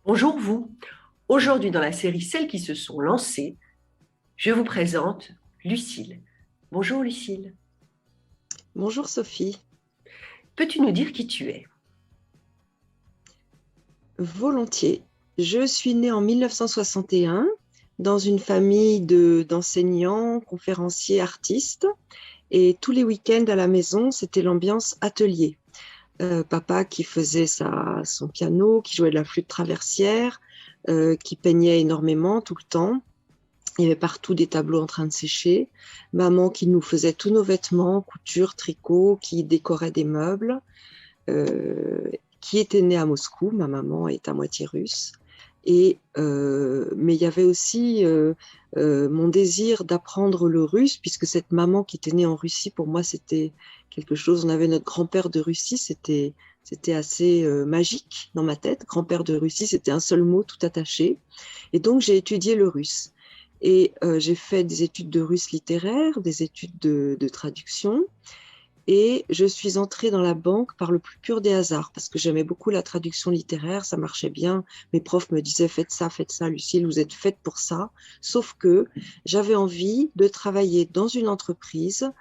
Bonjour vous. Aujourd'hui, dans la série Celles qui se sont lancées, je vous présente Lucille. Bonjour Lucille. Bonjour Sophie, Peux-tu nous dire qui tu es? volontiers. Je suis née en 1961 dans une famille d'enseignants, conférenciers, artistes et tous les week-ends à la maison, c'était l'ambiance atelier. Papa qui faisait son piano, qui jouait de la flûte traversière, qui peignait énormément tout le temps. Il y avait partout des tableaux en train de sécher. Maman qui nous faisait tous nos vêtements, couture, tricot, qui décorait des meubles. Qui était née à Moscou. Ma maman est à moitié russe. Mais il y avait aussi mon désir d'apprendre le russe, puisque cette maman qui était née en Russie, pour moi, c'était quelque chose. On avait notre grand-père de Russie, c'était assez magique dans ma tête. Grand-père de Russie, c'était un seul mot tout attaché. Et donc, j'ai étudié le russe. Et j'ai fait des études de russe littéraire, des études de traduction. Et je suis entrée dans la banque par le plus pur des hasards, parce que j'aimais beaucoup la traduction littéraire, ça marchait bien. Mes profs me disaient, faites ça, Lucille, vous êtes faite pour ça. Sauf que j'avais envie de travailler dans une entreprise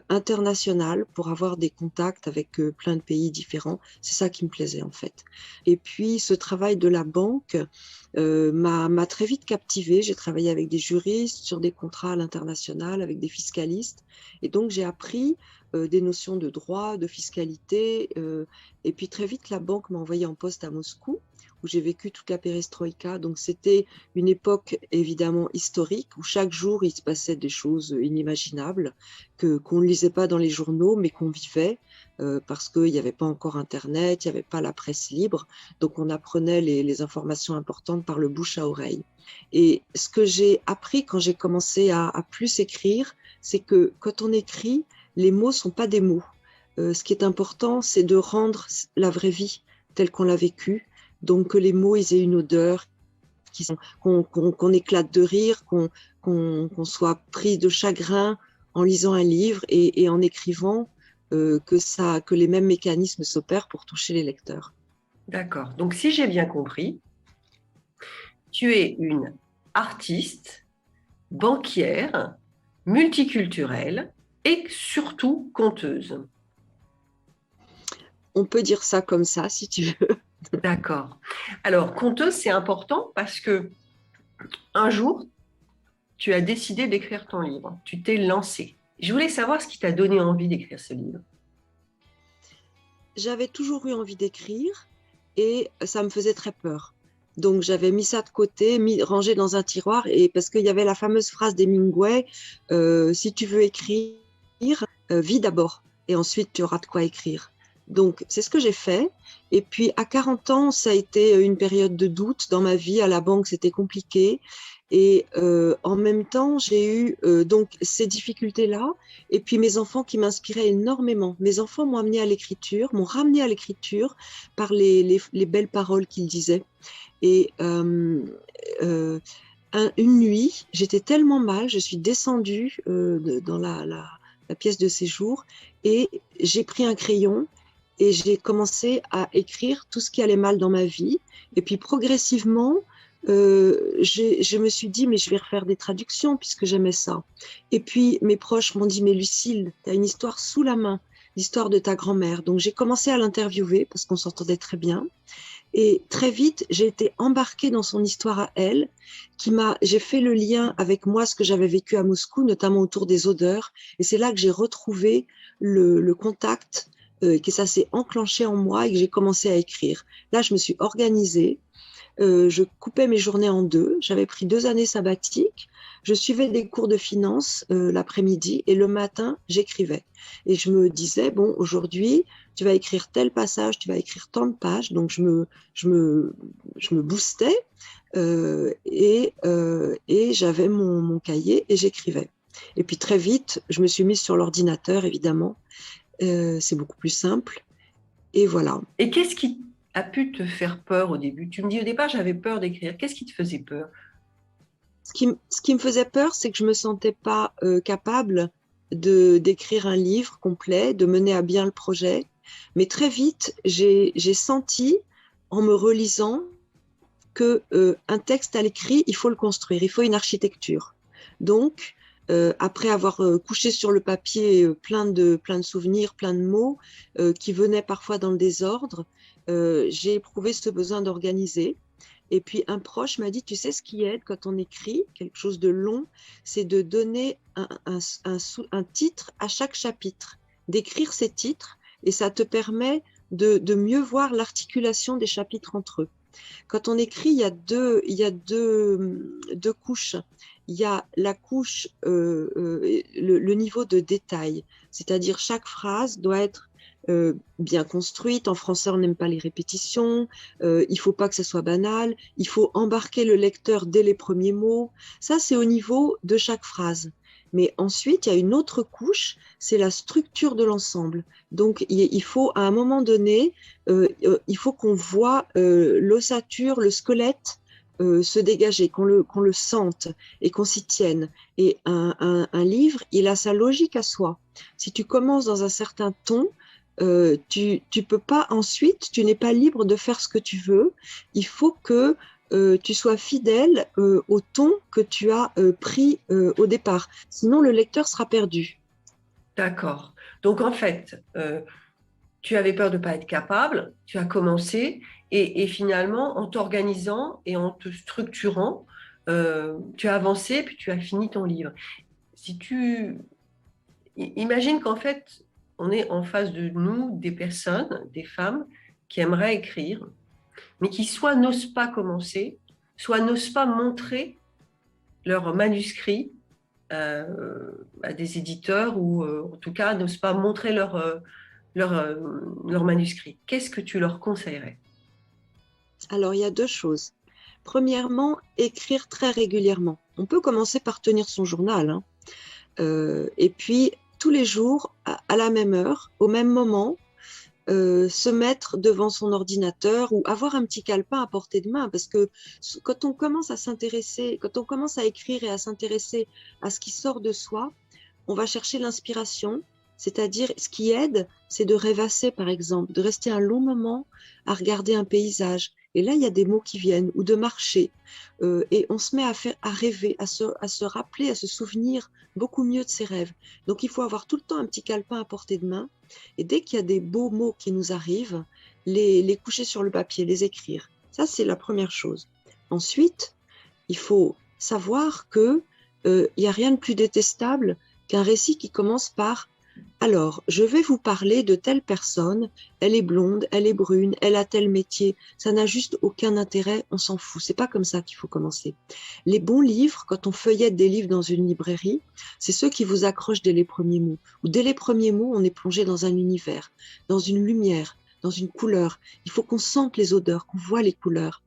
internationale pour avoir des contacts avec plein de pays différents. C'est ça qui me plaisait en fait. Et puis ce travail de la banque m'a très vite captivée. J'ai travaillé avec des juristes sur des contrats à l'international, avec des fiscalistes. Et donc j'ai appris des notions de droit, de fiscalité. Et puis très vite, la banque m'a envoyée en poste à Moscou, où j'ai vécu toute la perestroïka. Donc c'était une époque évidemment historique, où chaque jour, il se passait des choses inimaginables, qu'on ne lisait pas dans les journaux, mais qu'on vivait, parce qu'il n'y avait pas encore Internet, il n'y avait pas la presse libre. Donc on apprenait les informations importantes par le bouche à oreille. Et ce que j'ai appris quand j'ai commencé à plus écrire, c'est que quand on écrit, les mots ne sont pas des mots. Ce qui est important, c'est de rendre la vraie vie telle qu'on l'a vécue. Donc que les mots ils aient une odeur, qu'on éclate de rire, qu'on soit pris de chagrin en lisant un livre et en écrivant, que les mêmes mécanismes s'opèrent pour toucher les lecteurs. D'accord. Donc si j'ai bien compris, tu es une artiste, banquière, multiculturelle et surtout conteuse. On peut dire ça comme ça, si tu veux. D'accord. Alors, conteuse, c'est important parce que un jour, tu as décidé d'écrire ton livre. Tu t'es lancée. Je voulais savoir ce qui t'a donné envie d'écrire ce livre. J'avais toujours eu envie d'écrire et ça me faisait très peur. Donc j'avais mis ça de côté, rangé dans un tiroir, et parce qu'il y avait la fameuse phrase d'Hemingway, si tu veux écrire, vis d'abord et ensuite tu auras de quoi écrire. Donc c'est ce que j'ai fait. Et puis à 40 ans, ça a été une période de doute dans ma vie. À la banque, c'était compliqué. Et en même temps, j'ai eu donc ces difficultés-là. Et puis mes enfants qui m'inspiraient énormément. Mes enfants m'ont amené à l'écriture, m'ont ramené à l'écriture par les belles paroles qu'ils disaient. Et une nuit, j'étais tellement mal, je suis descendue dans la pièce de séjour et j'ai pris un crayon et j'ai commencé à écrire tout ce qui allait mal dans ma vie. Et puis progressivement, je me suis dit, mais je vais refaire des traductions puisque j'aimais ça. Et puis mes proches m'ont dit, mais Lucille, tu as une histoire sous la main, l'histoire de ta grand-mère. Donc j'ai commencé à l'interviewer parce qu'on s'entendait très bien. Et très vite, j'ai été embarquée dans son histoire à elle, j'ai fait le lien avec moi, ce que j'avais vécu à Moscou, notamment autour des odeurs. Et c'est là que j'ai retrouvé le contact, que ça s'est enclenché en moi et que j'ai commencé à écrire. Là, je me suis organisée. Je coupais mes journées en deux. J'avais pris 2 années sabbatiques. Je suivais des cours de finance l'après-midi et le matin, j'écrivais. Et je me disais, bon, aujourd'hui, tu vas écrire tel passage, tu vas écrire tant de pages. Donc, je me boostais et j'avais mon cahier et j'écrivais. Et puis très vite, je me suis mise sur l'ordinateur, évidemment. C'est beaucoup plus simple. Et voilà. Et qu'est-ce qui a pu te faire peur au début? Tu me dis au départ, j'avais peur d'écrire. Qu'est-ce qui te faisait peur? Ce qui me faisait peur, c'est que je me sentais pas capable d'écrire un livre complet, de mener à bien le projet. Mais très vite, j'ai senti, en me relisant, que un texte à l'écrit, il faut le construire, il faut une architecture. Donc, après avoir couché sur le papier plein de souvenirs, plein de mots qui venaient parfois dans le désordre, j'ai éprouvé ce besoin d'organiser. Et puis un proche m'a dit, tu sais ce qui aide quand on écrit quelque chose de long, c'est de donner un titre à chaque chapitre, d'écrire ces titres, et ça te permet de mieux voir l'articulation des chapitres entre eux. Quand on écrit, deux couches. Il y a la couche, le niveau de détail, c'est-à-dire chaque phrase doit être bien construite. En français, on n'aime pas les répétitions. Il ne faut pas que ce soit banal. Il faut embarquer le lecteur dès les premiers mots. Ça, c'est au niveau de chaque phrase. Mais ensuite, il y a une autre couche, c'est la structure de l'ensemble. Donc, il faut, à un moment donné, il faut qu'on voit l'ossature, le squelette se dégager, qu'on le sente et qu'on s'y tienne. Et un livre, il a sa logique à soi. Si tu commences dans un certain ton, tu peux pas ensuite, tu n'es pas libre de faire ce que tu veux. Il faut que tu sois fidèle au ton que tu as pris au départ. Sinon, le lecteur sera perdu. D'accord. Donc en fait, tu avais peur de ne pas être capable, tu as commencé, et finalement, en t'organisant et en te structurant, tu as avancé, puis tu as fini ton livre. Si tu imagines qu'en fait, on est en face de nous des personnes, des femmes qui aimeraient écrire, mais qui soit n'osent pas commencer, soit n'osent pas montrer leur manuscrit à des éditeurs ou en tout cas n'osent pas montrer leur manuscrit. Qu'est-ce que tu leur conseillerais? Alors, il y a deux choses. Premièrement, écrire très régulièrement. On peut commencer par tenir son journal, hein. Et puis, tous les jours, à la même heure, au même moment, se mettre devant son ordinateur ou avoir un petit calepin à portée de main. Parce que quand on commence à s'intéresser, quand on commence à écrire et à s'intéresser à ce qui sort de soi, on va chercher l'inspiration. C'est-à-dire, ce qui aide, c'est de rêvasser, par exemple, de rester un long moment à regarder un paysage. Et là, il y a des mots qui viennent, ou de marcher. Et on se met à rêver, à se rappeler, à se souvenir beaucoup mieux de ses rêves. Donc, il faut avoir tout le temps un petit calepin à portée de main. Et dès qu'il y a des beaux mots qui nous arrivent, les coucher sur le papier, les écrire. Ça, c'est la première chose. Ensuite, il faut savoir que il n'y a rien de plus détestable qu'un récit qui commence par alors, je vais vous parler de telle personne, elle est blonde, elle est brune, elle a tel métier, ça n'a juste aucun intérêt, on s'en fout. C'est pas comme ça qu'il faut commencer. Les bons livres, quand on feuillette des livres dans une librairie, c'est ceux qui vous accrochent dès les premiers mots. Ou dès les premiers mots, on est plongé dans un univers, dans une lumière, dans une couleur. Il faut qu'on sente les odeurs, qu'on voit les couleurs.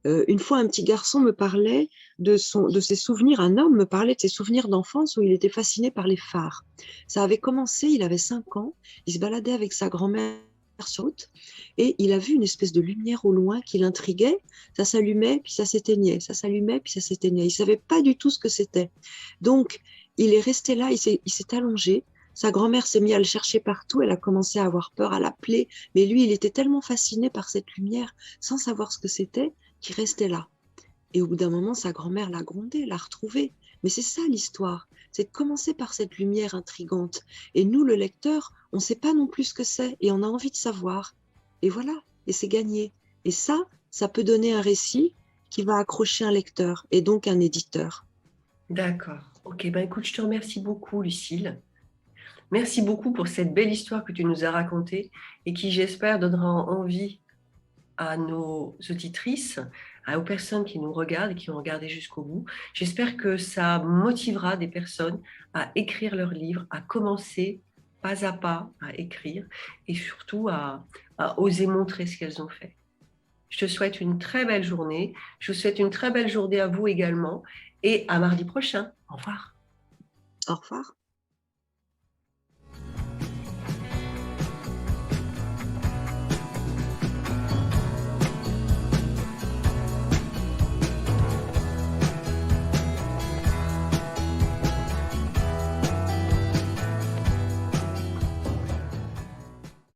Une fois, un petit garçon me parlait de ses souvenirs, un homme me parlait de ses souvenirs d'enfance où il était fasciné par les phares. Ça avait commencé, il avait 5 ans, il se baladait avec sa grand-mère sur route et il a vu une espèce de lumière au loin qui l'intriguait. Ça s'allumait, puis ça s'éteignait, ça s'allumait, puis ça s'éteignait. Il savait pas du tout ce que c'était. Donc, il est resté là, il s'est allongé. Sa grand-mère s'est mise à le chercher partout, elle a commencé à avoir peur, à l'appeler, mais lui, il était tellement fasciné par cette lumière, sans savoir ce que c'était, qui restait là. Et au bout d'un moment, sa grand-mère l'a grondé, l'a retrouvé. Mais c'est ça l'histoire, c'est de commencer par cette lumière intrigante. Et nous, le lecteur, on ne sait pas non plus ce que c'est et on a envie de savoir. Et voilà, et c'est gagné. Et ça peut donner un récit qui va accrocher un lecteur et donc un éditeur. D'accord. Ok, ben écoute, je te remercie beaucoup, Lucille. Merci beaucoup pour cette belle histoire que tu nous as racontée et qui, j'espère, donnera envie à nos auditrices, aux personnes qui nous regardent et qui ont regardé jusqu'au bout. J'espère que ça motivera des personnes à écrire leurs livres, à commencer pas à pas à écrire et surtout à oser montrer ce qu'elles ont fait. Je te souhaite une très belle journée. Je vous souhaite une très belle journée à vous également et à mardi prochain. Au revoir. Au revoir.